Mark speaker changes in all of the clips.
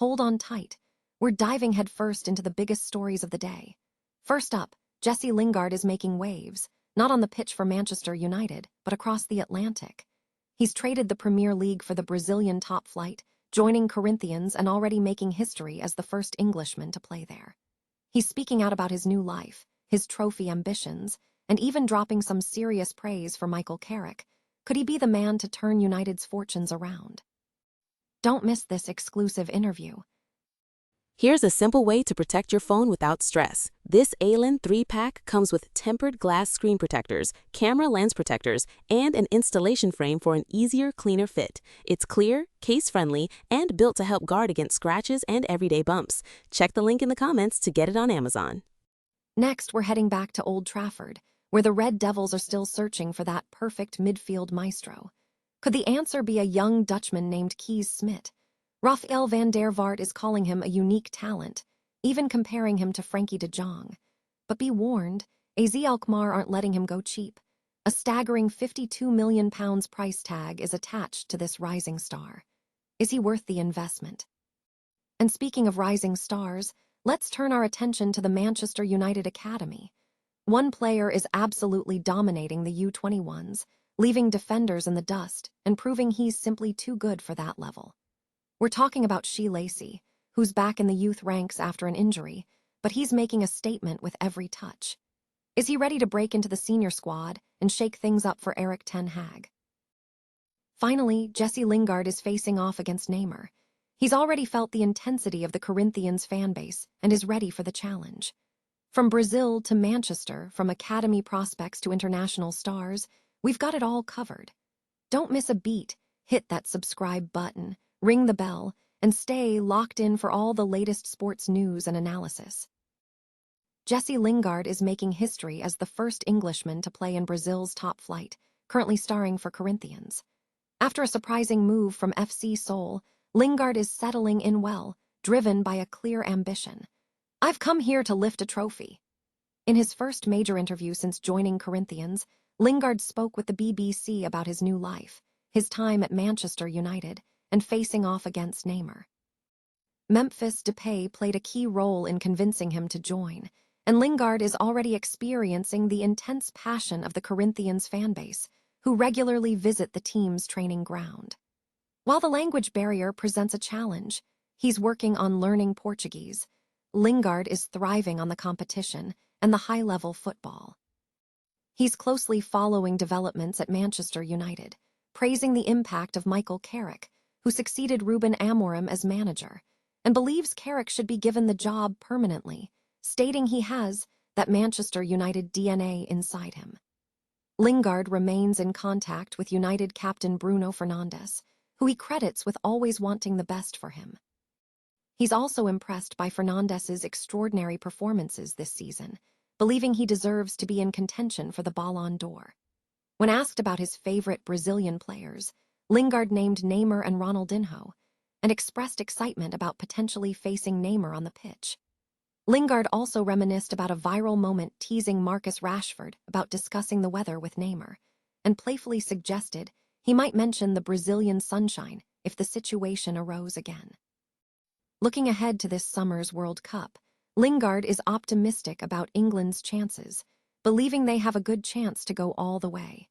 Speaker 1: Hold on tight. We're diving headfirst into the biggest stories of the day. First up, Jesse Lingard is making waves, not on the pitch for Manchester United, but across the Atlantic. He's traded the Premier League for the Brazilian top flight, joining Corinthians and already making history as the first Englishman to play there. He's speaking out about his new life, his trophy ambitions, and even dropping some serious praise for Michael Carrick. Could he be the man to turn United's fortunes around? Don't miss this exclusive interview.
Speaker 2: Here's a simple way to protect your phone without stress. This ALEN 3-pack comes with tempered glass screen protectors, camera lens protectors, and an installation frame for an easier, cleaner fit. It's clear, case-friendly, and built to help guard against scratches and everyday bumps. Check the link in the comments to get it on Amazon.
Speaker 1: Next, we're heading back to Old Trafford, where the Red Devils are still searching for that perfect midfield maestro. Could the answer be a young Dutchman named Kees Smit? Rafael van der Vaart is calling him a unique talent, even comparing him to Frenkie de Jong. But be warned, AZ Alkmaar aren't letting him go cheap. A staggering £52 million price tag is attached to this rising star. Is he worth the investment? And speaking of rising stars, let's turn our attention to the Manchester United Academy. One player is absolutely dominating the U21s, leaving defenders in the dust and proving he's simply too good for that level. We're talking about Shea Lacey, who's back in the youth ranks after an injury, but he's making a statement with every touch. Is he ready to break into the senior squad and shake things up for Erik ten Hag? Finally, Jesse Lingard is facing off against Neymar. He's already felt the intensity of the Corinthians fan base and is ready for the challenge. From Brazil to Manchester, from academy prospects to international stars, we've got it all covered. Don't miss a beat, hit that subscribe button, ring the bell, and stay locked in for all the latest sports news and analysis. Jesse Lingard is making history as the first Englishman to play in Brazil's top flight, currently starring for Corinthians. After a surprising move from FC Seoul, Lingard is settling in well, driven by a clear ambition. "I've come here to lift a trophy." In his first major interview since joining Corinthians, Lingard spoke with the BBC about his new life, his time at Manchester United, and facing off against Neymar. Memphis Depay played a key role in convincing him to join, and Lingard is already experiencing the intense passion of the Corinthians fan base, who regularly visit the team's training ground. While the language barrier presents a challenge, he's working on learning Portuguese. Lingard is thriving on the competition and the high-level football. He's closely following developments at Manchester United, praising the impact of Michael Carrick, who succeeded Ruben Amorim as manager, and believes Carrick should be given the job permanently, stating he has that Manchester United DNA inside him. Lingard remains in contact with United captain Bruno Fernandes, who he credits with always wanting the best for him. He's also impressed by Fernandes's extraordinary performances this season, believing he deserves to be in contention for the Ballon d'Or. When asked about his favorite Brazilian players, Lingard named Neymar and Ronaldinho, and expressed excitement about potentially facing Neymar on the pitch. Lingard also reminisced about a viral moment teasing Marcus Rashford about discussing the weather with Neymar, and playfully suggested he might mention the Brazilian sunshine if the situation arose again. Looking ahead to this summer's World Cup, Lingard is optimistic about England's chances, believing they have a good chance to go all the way.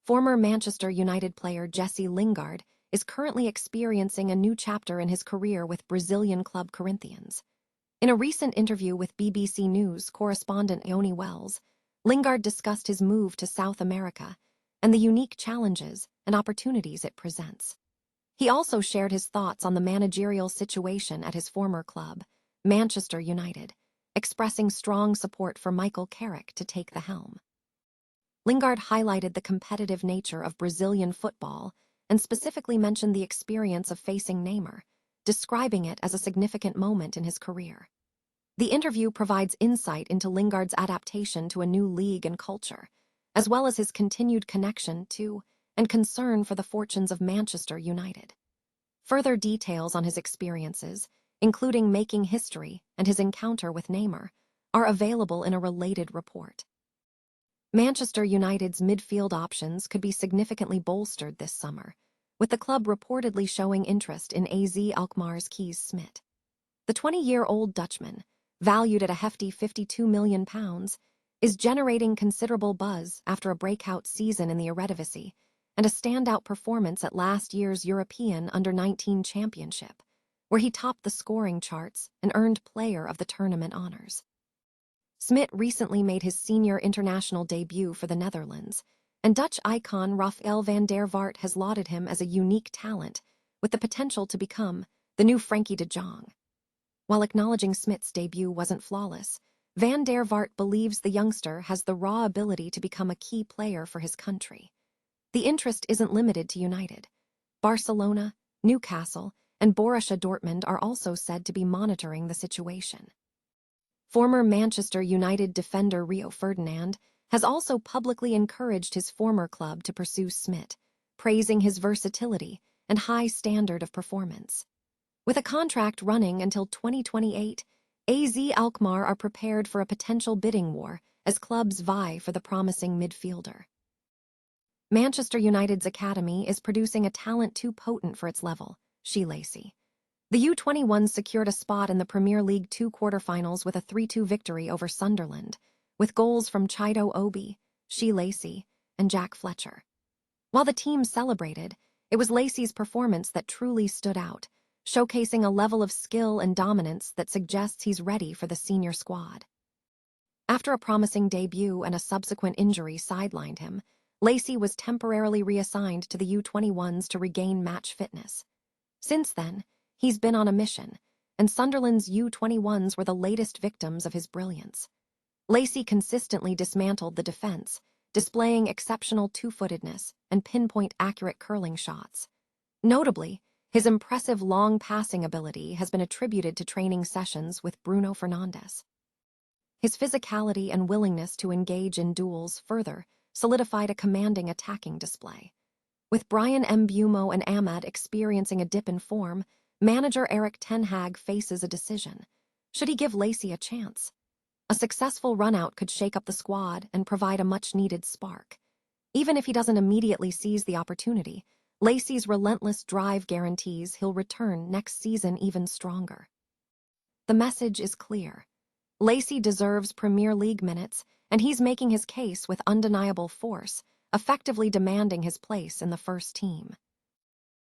Speaker 1: Former Manchester United player Jesse Lingard is currently experiencing a new chapter in his career with Brazilian club Corinthians. In a recent interview with BBC News correspondent Ione Wells, Lingard discussed his move to South America and the unique challenges and opportunities it presents. He also shared his thoughts on the managerial situation at his former club, Manchester United, expressing strong support for Michael Carrick to take the helm. Lingard highlighted the competitive nature of Brazilian football and specifically mentioned the experience of facing Neymar, describing it as a significant moment in his career. The interview provides insight into Lingard's adaptation to a new league and culture, as well as his continued connection to and concern for the fortunes of Manchester United. Further details on his experiences, including making history and his encounter with Neymar, are available in a related report. Manchester United's midfield options could be significantly bolstered this summer, with the club reportedly showing interest in AZ Alkmaar's Kees Smit. The 20-year-old Dutchman, valued at a hefty £52 million, is generating considerable buzz after a breakout season in the Eredivisie and a standout performance at last year's European Under-19 Championship, where he topped the scoring charts and earned Player of the Tournament honors. Smit recently made his senior international debut for the Netherlands, and Dutch icon Rafael van der Vaart has lauded him as a unique talent with the potential to become the new Frenkie de Jong. While acknowledging Smit's debut wasn't flawless, van der Vaart believes the youngster has the raw ability to become a key player for his country. The interest isn't limited to United. Barcelona, Newcastle, and Borussia Dortmund are also said to be monitoring the situation. Former Manchester United defender Rio Ferdinand has also publicly encouraged his former club to pursue Smit, praising his versatility and high standard of performance. With a contract running until 2028, AZ Alkmaar are prepared for a potential bidding war as clubs vie for the promising midfielder. Manchester United's academy is producing a talent too potent for its level, Shea Lacey. The U21s secured a spot in the Premier League 2 quarterfinals with a 3-2 victory over Sunderland, with goals from Chido Obi, Shea Lacey, and Jack Fletcher. While the team celebrated, it was Lacey's performance that truly stood out, showcasing a level of skill and dominance that suggests he's ready for the senior squad. After a promising debut and a subsequent injury sidelined him, Lacey was temporarily reassigned to the U21s to regain match fitness. Since then, he's been on a mission, and Sunderland's U21s were the latest victims of his brilliance. Lacey consistently dismantled the defense, displaying exceptional two-footedness and pinpoint-accurate curling shots. Notably, his impressive long passing ability has been attributed to training sessions with Bruno Fernandes. His physicality and willingness to engage in duels further solidified a commanding attacking display. With Brian Mbeumo and Ahmad experiencing a dip in form, manager Erik ten Hag faces a decision. Should he give Lacey a chance? A successful run-out could shake up the squad and provide a much-needed spark. Even if he doesn't immediately seize the opportunity, Lacey's relentless drive guarantees he'll return next season even stronger. The message is clear. Lacey deserves Premier League minutes, and he's making his case with undeniable force, effectively demanding his place in the first team.